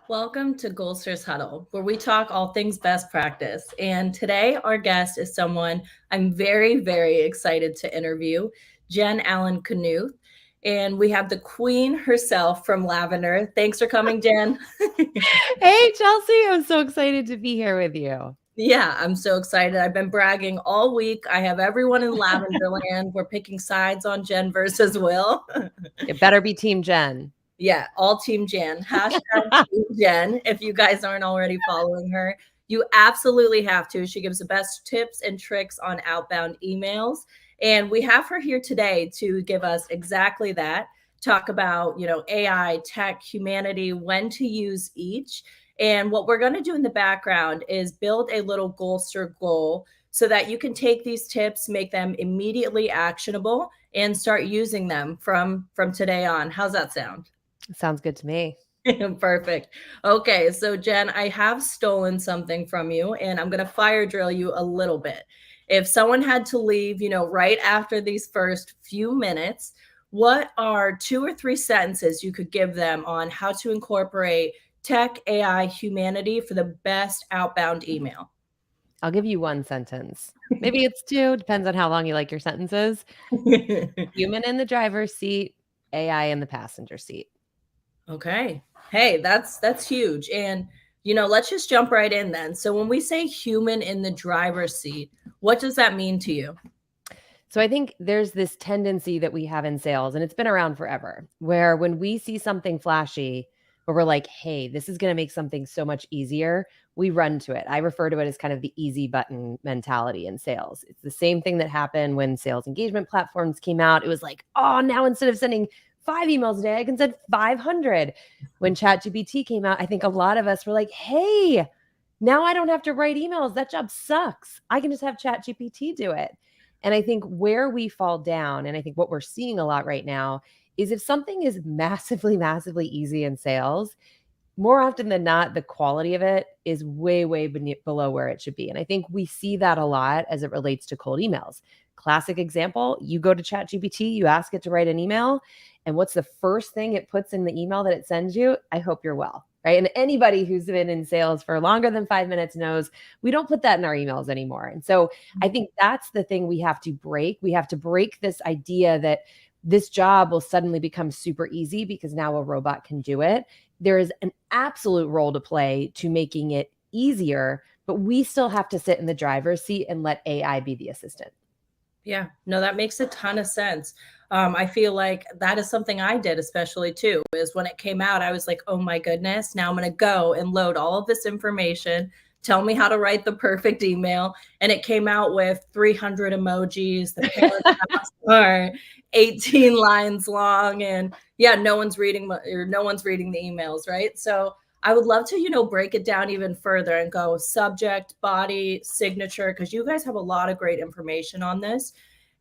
Welcome to Goldster's Huddle, where we talk all things best practice. And today, our guest is someone I'm very, very excited to interview, Jen Allen Knuth. And we have the queen herself from Lavender. Thanks for coming, Jen. Hey, Chelsea, I'm so excited to be here with you. Yeah, I'm so excited. I've been bragging all week. I have everyone in Lavender land. We're picking sides on Jen versus Will. It better be Team Jen. Yeah, all Team Jen. Hashtag Team Jen. If you guys aren't already following her, you absolutely have to. She gives the best tips and tricks on outbound emails. And we have her here today to give us exactly that. Talk about, AI, tech, humanity, when to use each. And what we're going to do in the background is build a little Goalster goal so that you can take these tips, make them immediately actionable, and start using them from today on. How's that sound? Sounds good to me. Perfect. Okay, so Jen, I have stolen something from you and I'm going to fire drill you a little bit. If someone had to leave, right after these first few minutes, what are 2 or 3 sentences you could give them on how to incorporate tech, AI, humanity for the best outbound email? I'll give you one sentence. Maybe it's two, depends on how long you like your sentences. Human in the driver's seat, AI in the passenger seat. Okay. Hey, that's huge. And let's just jump right in then. So when we say human in the driver's seat, what does that mean to you? So I think there's this tendency that we have in sales, and it's been around forever, where when we see something flashy, where we're like, hey, this is going to make something so much easier, we run to it. I refer to it as kind of the easy button mentality in sales. It's the same thing that happened when sales engagement platforms came out. It was like, oh, now instead of sending 5 emails a day, I can send 500. When ChatGPT came out, I think a lot of us were like, hey, now I don't have to write emails. That job sucks. I can just have ChatGPT do it. And I think where we fall down, and I think what we're seeing a lot right now, is if something is massively, massively easy in sales, more often than not, the quality of it is way, way below where it should be. And I think we see that a lot as it relates to cold emails. Classic example, you go to ChatGPT, you ask it to write an email, and what's the first thing it puts in the email that it sends you? I hope you're well. Right. And anybody who's been in sales for longer than 5 minutes knows we don't put that in our emails anymore. And so I think that's the thing we have to break. We have to break this idea that this job will suddenly become super easy because now a robot can do it. There is an absolute role to play to making it easier, but we still have to sit in the driver's seat and let AI be the assistant. Yeah, no, that makes a ton of sense. I feel like that is something I did, especially too, is when it came out, I was like, oh my goodness, now I'm going to go and load all of this information. Tell me how to write the perfect email. And it came out with 300 emojis. The paragraphs are 18 lines long. And yeah, no one's reading the emails, right? So I would love to, break it down even further and go subject, body, signature, because you guys have a lot of great information on this.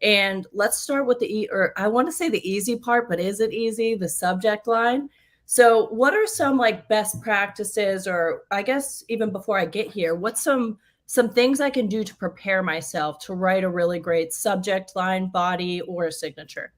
And let's start with or I want to say the easy part, but is it easy? The subject line. So what are some like best practices, or I guess even before I get here, what's some things I can do to prepare myself to write a really great subject line, body, or a signature?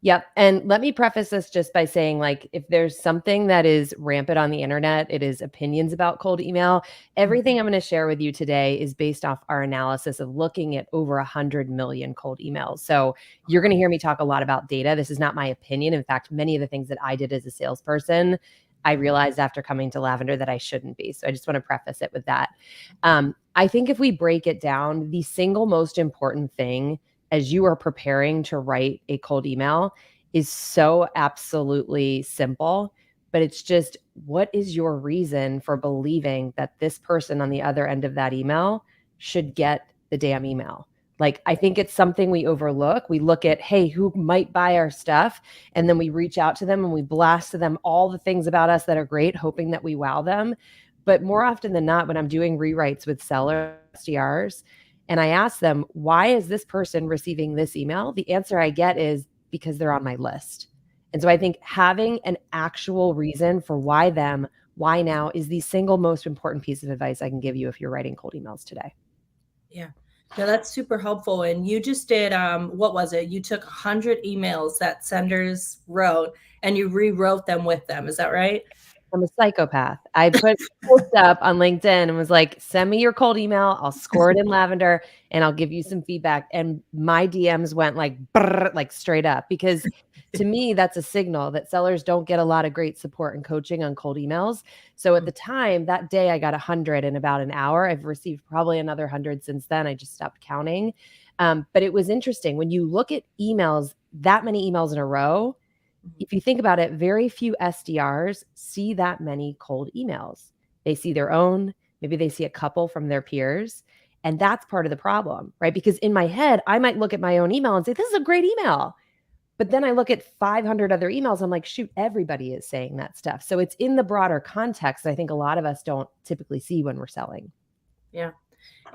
Yep. And let me preface this just by saying, like, if there's something that is rampant on the internet, it is opinions about cold email. Everything I'm going to share with you today is based off our analysis of looking at over 100 million cold emails. So you're going to hear me talk a lot about data. This is not my opinion. In fact, many of the things that I did as a salesperson, I realized after coming to Lavender that I shouldn't be. So I just want to preface it with that. I think if we break it down, the single most important thing as you are preparing to write a cold email is so absolutely simple, but it's just, what is your reason for believing that this person on the other end of that email should get the damn email? Like, I think it's something we overlook. We look at, hey, who might buy our stuff? And then we reach out to them and we blast to them all the things about us that are great, hoping that we wow them. But more often than not, when I'm doing rewrites with seller SDRs, and I ask them, why is this person receiving this email? The answer I get is because they're on my list. And so I think having an actual reason for why them, why now, is the single most important piece of advice I can give you if you're writing cold emails today. Yeah. No, that's super helpful. And you just did, what was it? You took 100 emails that senders wrote and you rewrote them with them. Is that right? I'm a psychopath. I put a post up on LinkedIn and was like, send me your cold email. I'll score it in lavender and I'll give you some feedback. And my DMs went like, brrr, like straight up, because to me, that's a signal that sellers don't get a lot of great support and coaching on cold emails. So at the time, that day, I got 100 in about an hour. I've received probably another 100 since then. I just stopped counting. But it was interesting when you look at emails, that many emails in a row. If you think about it, very few SDRs see that many cold emails. They see their own, maybe they see a couple from their peers. And that's part of the problem, right? Because in my head, I might look at my own email and say, this is a great email. But then I look at 500 other emails. I'm like, shoot, everybody is saying that stuff. So it's in the broader context that I think a lot of us don't typically see when we're selling. Yeah.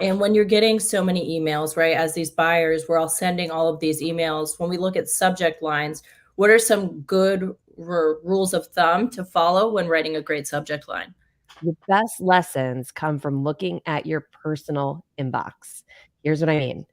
And when you're getting so many emails, right, as these buyers, we're all sending all of these emails. When we look at subject lines, what are some good rules of thumb to follow when writing a great subject line? The best lessons come from looking at your personal inbox. Here's what I mean.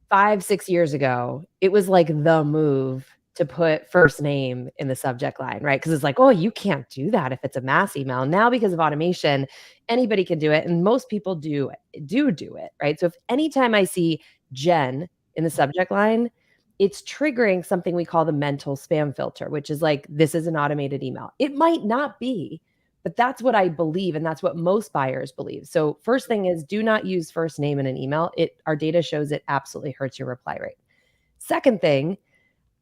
5, 6 years ago, it was like the move to put first name in the subject line, right? Because it's like, oh, you can't do that if it's a mass email. Now, because of automation, anybody can do it, and most people do it, right? So if anytime I see Jen in the subject line, it's triggering something we call the mental spam filter, which is like, this is an automated email. It might not be, but that's what I believe, and that's what most buyers believe. So first thing is, do not use first name in an email. Our data shows it absolutely hurts your reply rate. Second thing,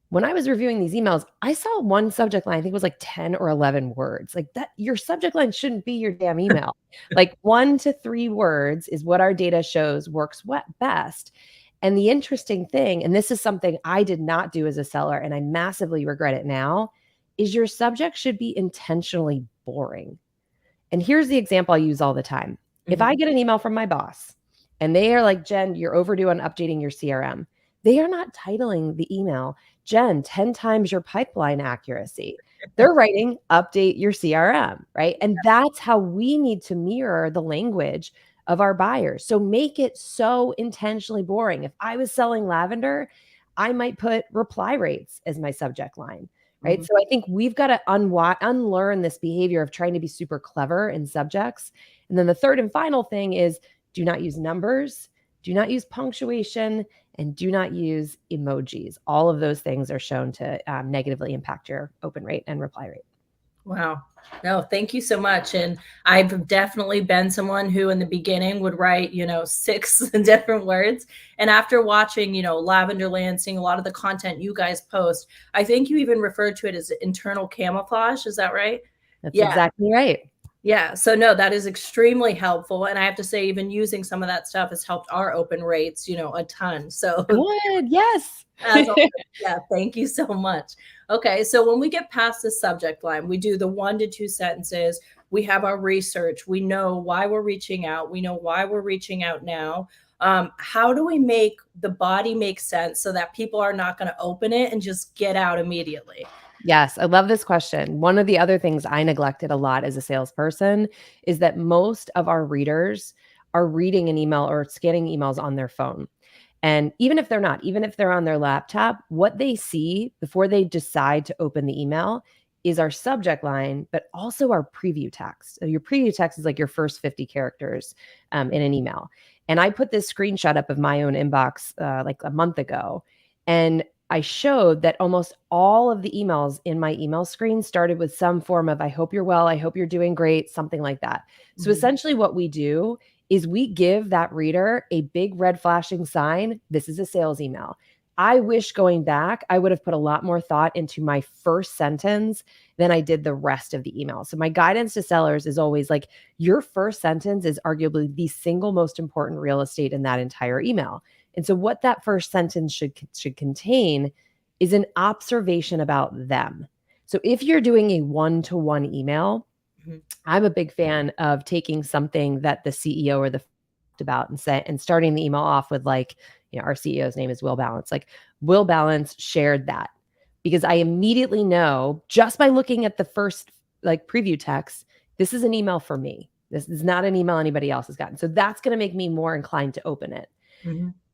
when I was reviewing these emails, I saw one subject line, I think it was like 10 or 11 words. Like that, your subject line shouldn't be your damn email. Like 1 to 3 words is what our data shows works best. And the interesting thing, and this is something I did not do as a seller, and I massively regret it now, is your subject should be intentionally boring. And here's the example I use all the time. If I get an email from my boss and they are like, Jen, you're overdue on updating your CRM, they are not titling the email, Jen, 10 times your pipeline accuracy. They're writing, update your CRM, right? And that's how we need to mirror the language of our buyers. So make it so intentionally boring. If I was selling lavender, I might put reply rates as my subject line, right? Mhm. So I think we've got to unlearn this behavior of trying to be super clever in subjects. And then the third and final thing is, do not use numbers, do not use punctuation, and do not use emojis. All of those things are shown to negatively impact your open rate and reply rate. Wow. No, thank you so much. And I've definitely been someone who in the beginning would write, 6 different words. And after watching, Lavender Land, seeing a lot of the content you guys post, I think you even referred to it as internal camouflage. Is that right? That's Yeah. exactly right. Yeah. So no, that is extremely helpful. And I have to say, even using some of that stuff has helped our open rates, a ton. So Good. Yes. as always, yeah, thank you so much. Okay, so when we get past the subject line, we do the 1 to 2 sentences. We have our research. We know why we're reaching out. We know why we're reaching out now. How do we make the body make sense so that people are not going to open it and just get out immediately? Yes, I love this question. One of the other things I neglected a lot as a salesperson is that most of our readers are reading an email or scanning emails on their phone. And even if they're not, even if they're on their laptop, what they see before they decide to open the email is our subject line, but also our preview text. So your preview text is like your first 50 characters in an email. And I put this screenshot up of my own inbox like a month ago. And I showed that almost all of the emails in my email screen started with some form of, I hope you're well, I hope you're doing great, something like that. So essentially what we do is we give that reader a big red flashing sign. This is a sales email. I wish going back, I would have put a lot more thought into my first sentence than I did the rest of the email. So my guidance to sellers is always like, your first sentence is arguably the single most important real estate in that entire email. And so what that first sentence should contain is an observation about them. So if you're doing a one-to-one email, I'm a big fan of taking something that the CEO or the about and starting the email off with like, our CEO's name is Will Balance. Like, Will Balance shared that, because I immediately know just by looking at the first like preview text, this is an email for me. This is not an email anybody else has gotten. So that's going to make me more inclined to open it.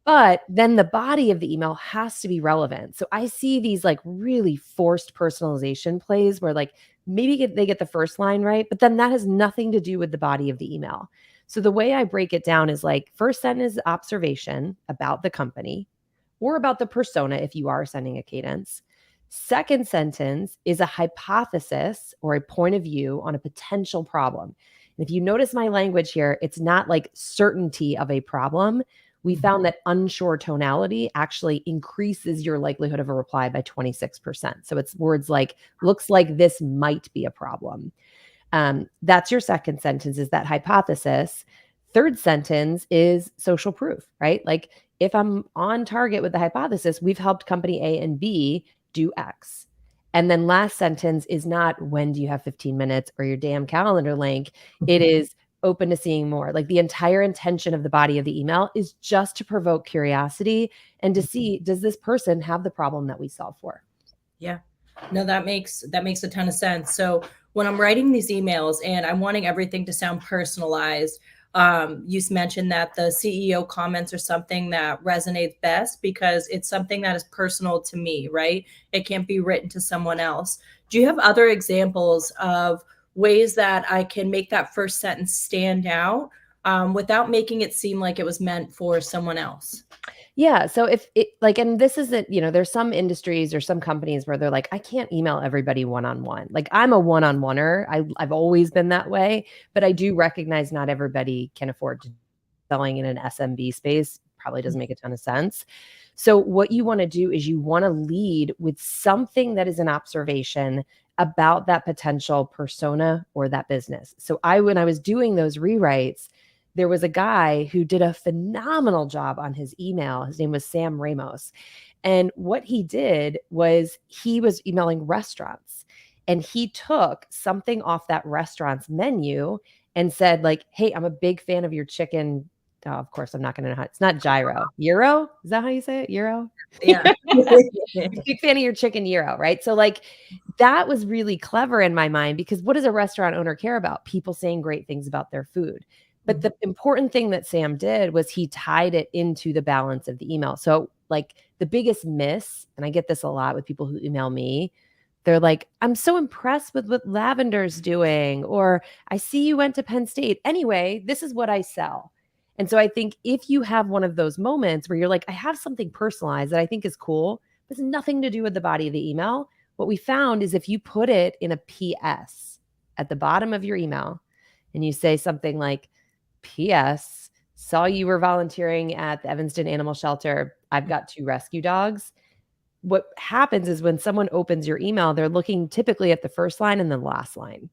But then the body of the email has to be relevant. So I see these like really forced personalization plays where like maybe they get the first line right, but then that has nothing to do with the body of the email. So the way I break it down is like first sentence is observation about the company or about the persona if you are sending a cadence. Second sentence is a hypothesis or a point of view on a potential problem. And if you notice my language here, it's not like certainty of a problem. We found that unsure tonality actually increases your likelihood of a reply by 26%. So it's words like, looks like this might be a problem. That's your second sentence, is that hypothesis. Third sentence is social proof, right? Like if I'm on target with the hypothesis, we've helped company A and B do X. And then last sentence is not when do you have 15 minutes or your damn calendar link. It is open to seeing more. Like the entire intention of the body of the email is just to provoke curiosity and to see, does this person have the problem that we solve for? Yeah. No, that makes a ton of sense. So when I'm writing these emails and I'm wanting everything to sound personalized, you mentioned that the CEO comments are something that resonates best because it's something that is personal to me, right? It can't be written to someone else. Do you have other examples of ways that I can make that first sentence stand out without making it seem like it was meant for someone else? Yeah. So if it like, and this isn't, there's some industries or some companies where they're like, I can't email everybody one on one. Like I'm a one on oneer. I've always been that way, but I do recognize not everybody can afford to selling in an SMB space. Probably doesn't make a ton of sense. So what you want to do is you want to lead with something that is an observation about that potential persona or that business. So when I was doing those rewrites, there was a guy who did a phenomenal job on his email. His name was Sam Ramos. And what he did was he was emailing restaurants and he took something off that restaurant's menu and said like, "Hey, I'm a big fan of your chicken." Oh, of course, I'm not going to know how. It's not gyro. Euro? Is that how you say it? Euro? Yeah. Big fan of your chicken gyro, right? So like that was really clever in my mind because what does a restaurant owner care about? People saying great things about their food. But the important thing that Sam did was he tied it into the balance of the email. So like the biggest miss, and I get this a lot with people who email me, they're like, "I'm so impressed with what Lavender's doing," or "I see you went to Penn State. Anyway, this is what I sell." And so I think if you have one of those moments where you're like, I have something personalized that I think is cool, but has nothing to do with the body of the email, what we found is if you put it in a PS at the bottom of your email and you say something like, "PS, saw you were volunteering at the Evanston Animal Shelter. I've got 2 rescue dogs." What happens is when someone opens your email, they're looking typically at the first line and the last line.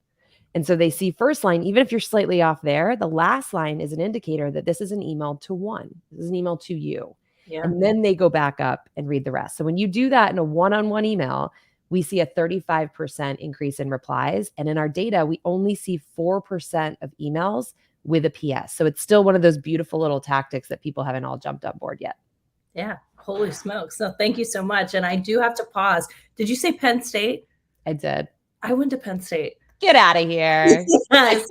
And so they see first line, even if you're slightly off there, the last line is an indicator that this is an email to one. This is an email to you. Yeah. And then they go back up and read the rest. So when you do that in a one-on-one email, we see a 35% increase in replies. And in our data, we only see 4% of emails with a PS. So it's still one of those beautiful little tactics that people haven't all jumped on board yet. Yeah. Holy smokes. No, thank you so much. And I do have to pause. Did you say Penn State? I did. I went to Penn State. Get out of here. Yes.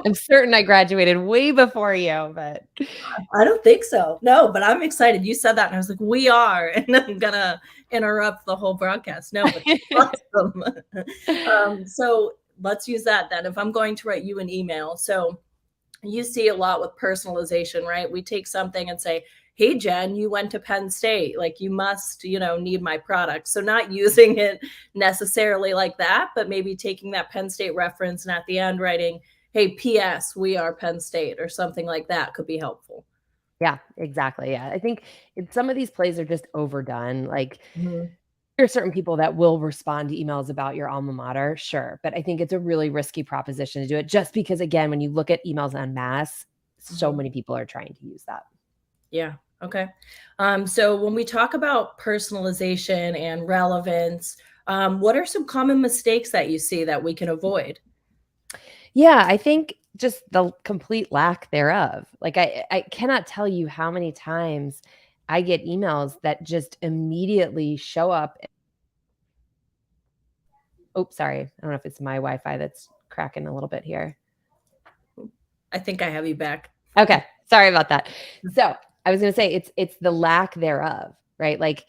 I'm certain I graduated way before you, but I don't think so. No, but I'm excited. You said that, and I was like, "We are," and I'm gonna interrupt the whole broadcast. No, but awesome. So let's use that then. If I'm going to write you an email, so you see a lot with personalization, right? We take something and say, "Hey, Jen, you went to Penn State. Like, you must, need my product." So not using it necessarily like that, but maybe taking that Penn State reference and at the end writing, "Hey, P.S. We are Penn State," or something like that could be helpful. yeah, exactly. Yeah. I think some of these plays are just overdone. Like Mhm. there are certain people that will respond to emails about your alma mater, sure. But I think it's a really risky proposition to do it just because, again, when you look at emails en masse, so Mhm. many people are trying to use that. Yeah. Okay. So when we talk about personalization and relevance, what are some common mistakes that you see that we can avoid? Yeah, I think just the complete lack thereof. Like I cannot tell you how many times I get emails that just immediately show up. Oh, sorry. I don't know if it's my Wi-Fi that's cracking a little bit here. I think I have you back. Okay, sorry about that. So I was going to say it's the lack thereof, right? Like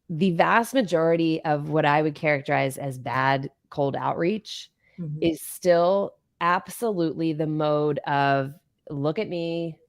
the vast majority of what I would characterize as bad cold outreach Mhm. is still absolutely the mode of look at me,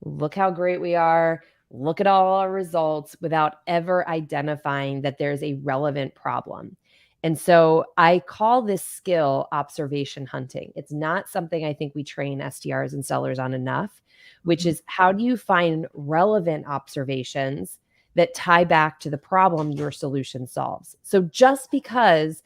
look how great we are, look at all our results without ever identifying that there's a relevant problem. And so I call this skill observation hunting. It's not something I think we train SDRs and sellers on enough, which Mhm. is how do you find relevant observations that tie back to the problem your solution solves? So just because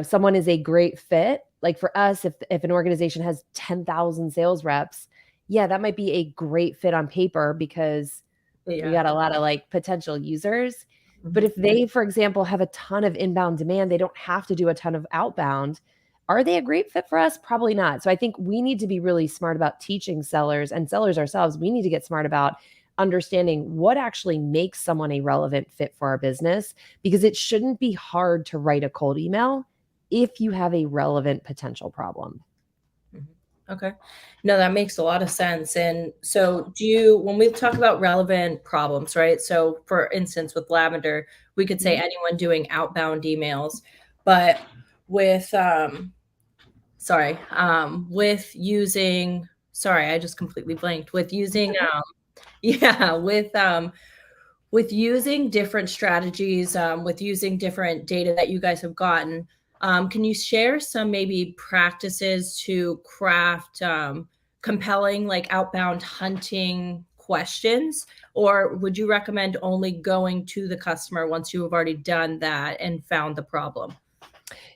someone is a great fit, like for us, if an organization has 10,000 sales reps, yeah, that might be a great fit on paper because we Yeah. got a lot of like potential users. But Mhm. if they, for example, have a ton of inbound demand, they don't have to do a ton of outbound. Are they a great fit for us? Probably not. So I think we need to be really smart about teaching sellers and sellers ourselves. We need to get smart about understanding what actually makes someone a relevant fit for our business, because it shouldn't be hard to write a cold email if you have a relevant potential problem. Mhm. Okay. No, that makes a lot of sense. And so, when we talk about relevant problems, right? So, for instance, with lavender, we could say Mhm. anyone doing outbound emails, but with, with using, sorry, I just completely blanked with That's using, okay. yeah, with using different strategies, with using different data that you guys have gotten, can you share some maybe practices to craft compelling, like outbound hunting questions? Or would you recommend only going to the customer once you have already done that and found the problem?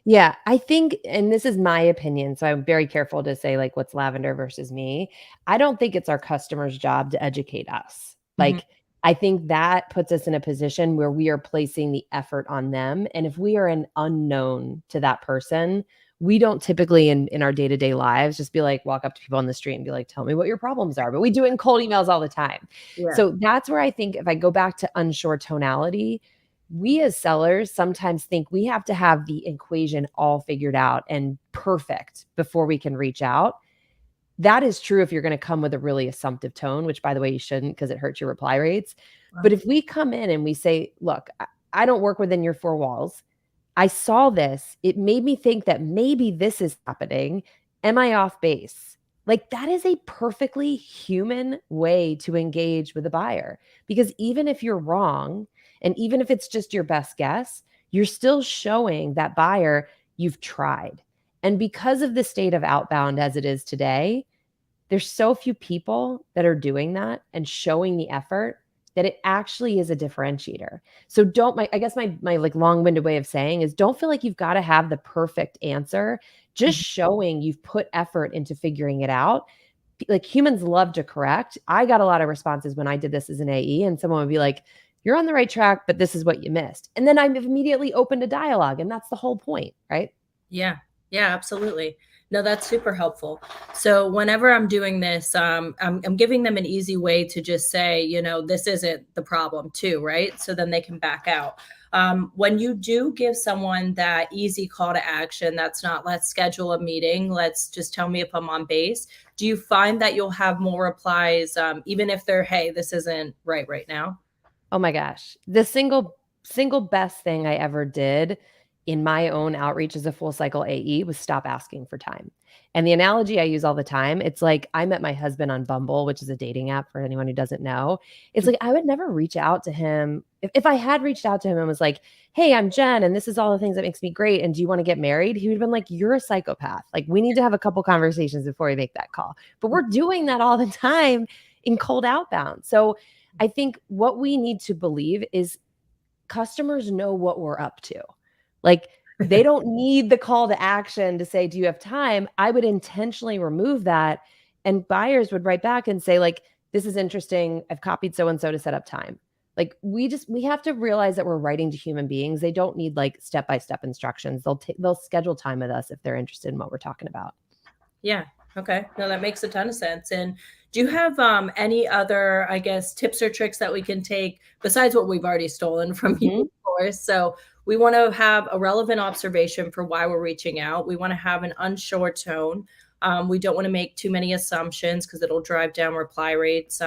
Yeah, I think, and this is my opinion, so I'm very careful to say like what's lavender versus me. I don't think it's our customer's job to educate us. Mhm. Like, I think that puts us in a position where we are placing the effort on them. And if we are an unknown to that person, we don't typically in our day-to-day lives just be like walk up to people on the street and be like, tell me what your problems are. But we do it in cold emails all the time. Yeah. So that's where I think if I go back to unsure tonality, we as sellers sometimes think we have to have the equation all figured out and perfect before we can reach out. That is true if you're going to come with a really assumptive tone, which by the way, you shouldn't because it hurts your reply rates. But Wow. if we come in and we say, look, I don't work within your four walls. I saw this. It made me think that maybe this is happening. Am I off base? Like that is a perfectly human way to engage with a buyer because even if you're wrong and even if it's just your best guess, you're still showing that buyer you've tried. And because of the state of outbound as it is today, there's so few people that are doing that and showing the effort that it actually is a differentiator. So don't my I guess my like long-winded way of saying is don't feel like you've got to have the perfect answer. Just Mhm. showing you've put effort into figuring it out. Like humans love to correct. I got a lot of responses when I did this as an AE and someone would be like, "You're on the right track, but this is what you missed." And then I'm immediately open to dialogue and that's the whole point, right? Yeah. Yeah, absolutely. No, that's super helpful. So whenever I'm doing this, I'm giving them an easy way to just say, this isn't the problem too, right? So then they can back out. When you do give someone that easy call to action, that's not let's schedule a meeting, let's just tell me if I'm on base. Do you find that you'll have more replies, even if they're, hey, this isn't right now? Oh my gosh. The single best thing I ever did in my own outreach as a full cycle AE was stop asking for time. And the analogy I use all the time, it's like I met my husband on Bumble, which is a dating app for anyone who doesn't know. It's like I would never reach out to him. If I had reached out to him and was like, "Hey, I'm Jen and this is all the things that makes me great and do you want to get married?" He would have been like, "You're a psychopath. Like we need to have a couple conversations before we make that call." But we're doing that all the time in cold outbound. So I think what we need to believe is customers know what we're up to. Like they don't need the call to action to say, "Do you have time?" I would intentionally remove that and buyers would write back and say like, "This is interesting. I've copied so and so to set up time." Like we have to realize that we're writing to human beings. They don't need like step-by-step instructions. They'll schedule time with us if they're interested in what we're talking about. Yeah. Okay. No, that makes a ton of sense. And do you have any other, I guess, tips or tricks that we can take besides what we've already stolen from you, Mhm. of course? So we want to have a relevant observation for why we're reaching out. We want to have an unsure tone. We don't want to make too many assumptions because it'll drive down reply rates.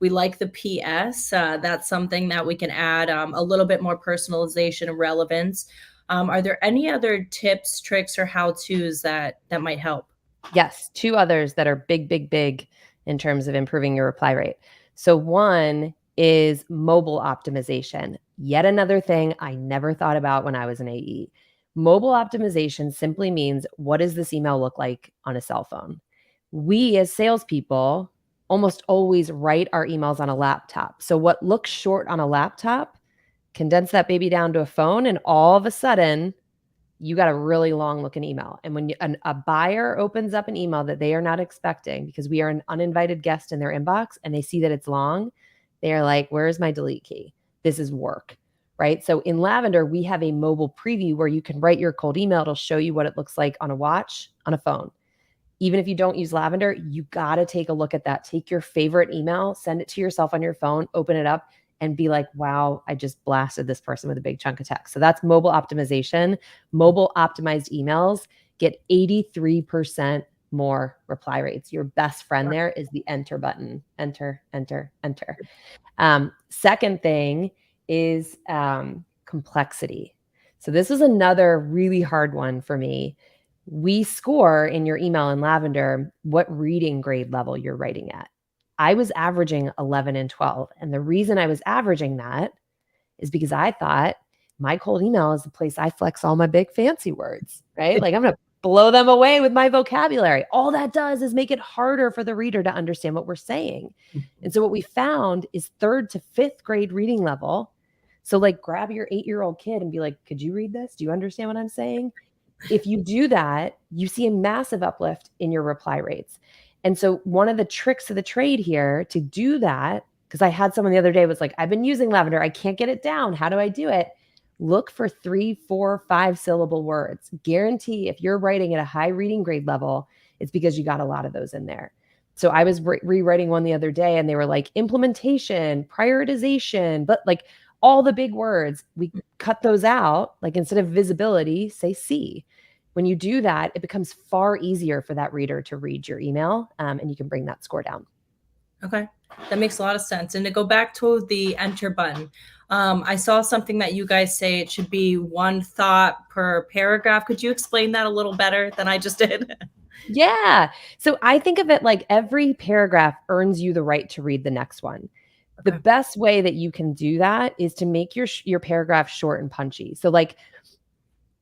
We like the PS. That's something that we can add a little bit more personalization and relevance. Are there any other tips, tricks, or how tos that might help? Yes, two others that are big, big, big in terms of improving your reply rate. So one is mobile optimization. Yet another thing I never thought about when I was an AE. Mobile optimization simply means, what does this email look like on a cell phone? We as salespeople almost always write our emails on a laptop. So what looks short on a laptop, condense that baby down to a phone, and all of a sudden you got a really long looking email. And when a buyer opens up an email that they are not expecting, because we are an uninvited guest in their inbox, and they see that it's long, they are like, where's my delete key? This is work, right? So in Lavender, we have a mobile preview where you can write your cold email. It'll show you what it looks like on a watch, on a phone. Even if you don't use Lavender, you got to take a look at that. Take your favorite email, send it to yourself on your phone, open it up, and be like, wow, I just blasted this person with a big chunk of text. So that's mobile optimization. Mobile optimized emails get 83% more reply rates. Your best friend there is the enter button. Enter, enter, enter. Second thing is complexity. So this was another really hard one for me. We score in your email in Lavender what reading grade level you're writing at. I was averaging 11 and 12. And the reason I was averaging that is because I thought my cold email is the place I flex all my big fancy words, right? Like I'm going to blow them away with my vocabulary. All that does is make it harder for the reader to understand what we're saying. And so what we found is 3rd to 5th grade reading level. So like grab your 8-year-old kid and be like, could you read this? Do you understand what I'm saying? If you do that, you see a massive uplift in your reply rates. And so one of the tricks of the trade here to do that, because I had someone the other day was like, I've been using Lavender, I can't get it down. How do I do it? Look for 3, 4, 5 syllable words. Guarantee if you're writing at a high reading grade level, it's because you got a lot of those in there. So I was rewriting one the other day and they were like implementation, prioritization, but like all the big words, we cut those out. Like instead of visibility, say see. When you do that, it becomes far easier for that reader to read your email, and you can bring that score down. Okay, that makes a lot of sense. And to go back to the enter button, I saw something that you guys say it should be one thought per paragraph. Could you explain that a little better than I just did? Yeah. So I think of it like every paragraph earns you the right to read the next one. The Okay. best way that you can do that is to make your paragraph short and punchy. So like,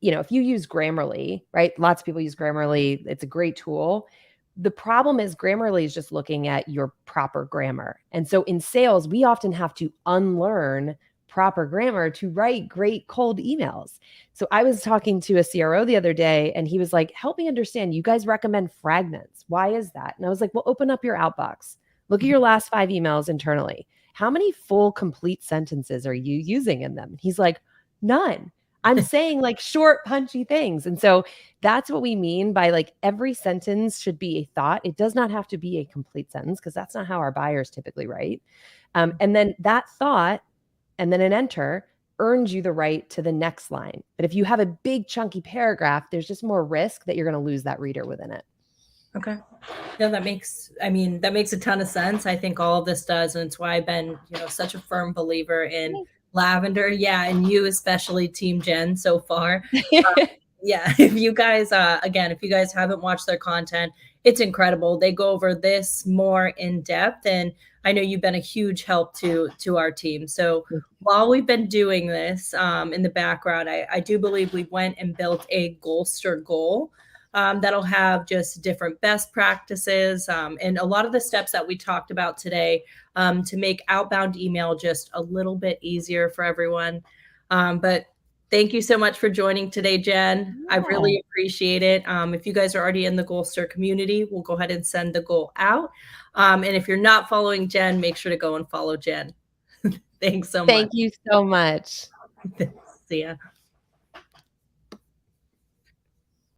if you use Grammarly, right? Lots of people use Grammarly. It's a great tool. The problem is Grammarly is just looking at your proper grammar. And so in sales, we often have to unlearn proper grammar to write great cold emails. So I was talking to a CRO the other day and he was like, help me understand. You guys recommend fragments. Why is that? And I was like, well, open up your outbox. Look at your last 5 emails internally. How many full complete sentences are you using in them? And he's like, none. I'm saying like short, punchy things. And so that's what we mean by like every sentence should be a thought. It does not have to be a complete sentence because that's not how our buyers typically write. And then that thought and then an enter earns you the right to the next line. But if you have a big chunky paragraph, there's just more risk that you're going to lose that reader within it. Okay. No, that makes a ton of sense. I think all of this does, and it's why I've been, such a firm believer in Lavender. Yeah, and you especially, Team Jen, so far. Yeah, if you guys if you guys haven't watched their content, it's incredible. They go over this more in depth, and I know you've been a huge help to our team. So while we've been doing this in the background, I do believe we went and built a Goalster goal that'll have just different best practices and a lot of the steps that we talked about today to make outbound email just a little bit easier for everyone. But thank you so much for joining today, Jen. I Yeah. really appreciate it. If you guys are already in the Goalster community, we'll go ahead and send the goal out. And if you're not following Jen, make sure to go and follow Jen. Thanks so much. Thank you so much. See ya.